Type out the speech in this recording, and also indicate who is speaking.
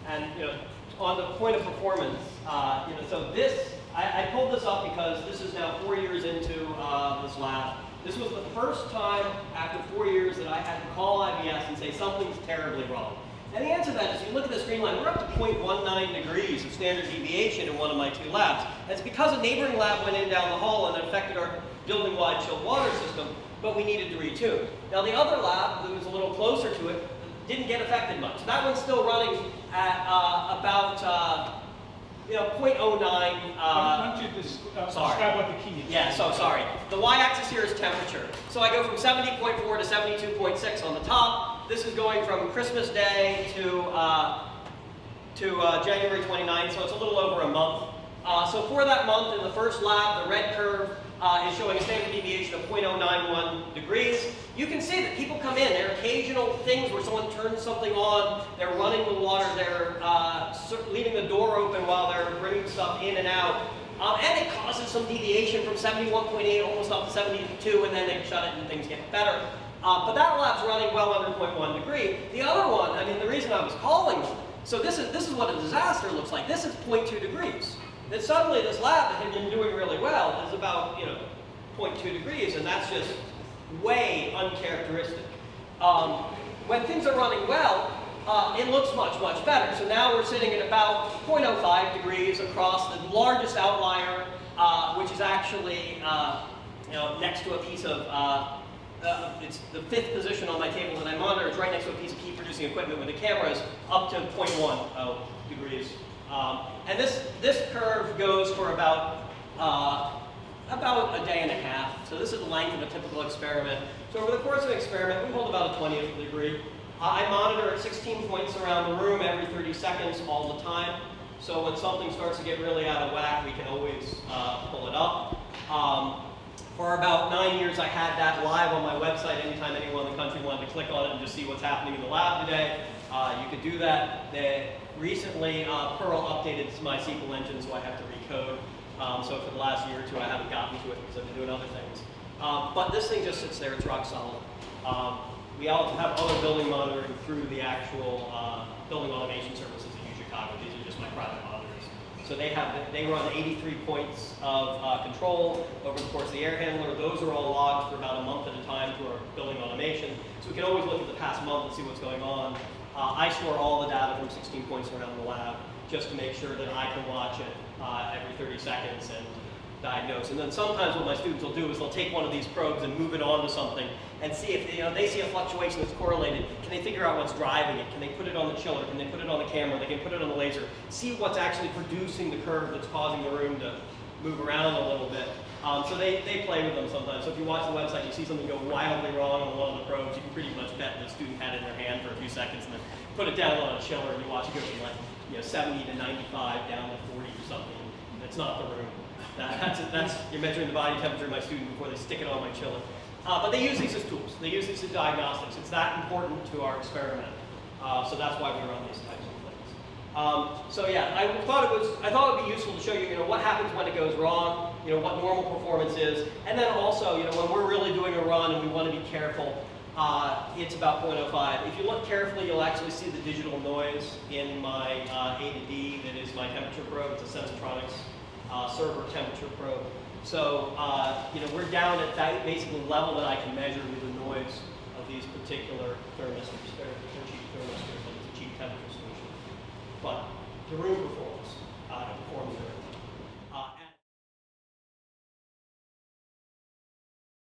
Speaker 1: And on the point of performance, so this, I pulled this up because this is now 4 years into this lab. This was the first time after 4 years that I had to call IBS and say something's terribly wrong. And the answer to that is, you look at this green line, we're up to 0.19 degrees of standard deviation in one of my 2 labs. And it's because a neighboring lab went in down the hall and it affected our building-wide chilled water system, but we needed to retune. Now the other lab, that was a little closer to it, didn't get affected much. That one's still running at about 0.09.
Speaker 2: Why don't you describe what the key is?
Speaker 1: Yeah, so sorry. The y-axis here is temperature. So I go from 70.4 to 72.6 on the top. This is going from Christmas Day to January 29th, so it's a little over a month. So for that month, in the first lab, the red curve is showing a standard deviation of 0.091 degrees. You can see that people come in. There are occasional things where someone turns something on, they're running the water, they're leaving the door open while they're bringing stuff in and out. And it causes some deviation from 71.8 almost up to 72, and then they shut it and things get better. But that lab's running well under 0.1 degree. The other one, I mean, the reason I was calling them, so this is what a disaster looks like. This is 0.2 degrees. Then suddenly this lab that had been doing really well is about 0.2 degrees, and that's just way uncharacteristic. When things are running well, it looks much, much better. So now we're sitting at about 0.05 degrees across the largest outlier, which is actually next to a piece of, it's the 5th position on my table that I monitor. It's right next to a piece of heat producing equipment with the cameras up to 0.10 degrees. And this curve goes for about a day and a half. So this is the length of a typical experiment. So over the course of an experiment, we hold about a 20th of a degree. I monitor at 16 points around the room every 30 seconds all the time. So when something starts to get really out of whack, we can always pull it up. For about 9 years, I had that live on my website. Anytime anyone in the country wanted to click on it and just see what's happening in the lab today, you could do that. Recently, Perl updated my SQL engine, so I have to recode. So for the last year or two, I haven't gotten to it because I've been doing other things. But this thing just sits there. It's rock solid. We also have other building monitoring through the actual building automation services in Chicago. These are just my private monitors. So they run 83 points of control over the course of the air handler. Those are all logged for about a month at a time through our building automation. So we can always look at the past month and see what's going on. I store all the data from 16 points around the lab just to make sure that I can watch it every 30 seconds and diagnose. And then sometimes what my students will do is they'll take one of these probes and move it onto something and see if they see a fluctuation that's correlated. Can they figure out what's driving it? Can they put it on the chiller? Can they put it on the camera? They can put it on the laser. See what's actually producing the curve that's causing the room to move around a little bit. So they play with them sometimes. So if you watch the website, you see something go wildly wrong on one of the probes, you can pretty much bet the student had it in their hand for a few seconds and then put it down on a chiller and you watch it go from like 70 to 95 down to 40 or something. It's not the room. You're measuring the body temperature of my student before they stick it on my chiller. But they use these as tools. They use these as diagnostics. It's that important to our experiment. So that's why we run these types of things. So yeah, I thought it would be useful to show you, what happens when it goes wrong, what normal performance is, and then also, when we're really doing a run and we want to be careful, it's about 0.05. If you look carefully, you'll actually see the digital noise in my A to D that is my temperature probe. It's a Sensotronics server temperature probe. So, we're down at that basically level that I can measure with the noise of these particular thermistors. They're cheap thermistors, and it's a cheap temperature solution. But the room performance.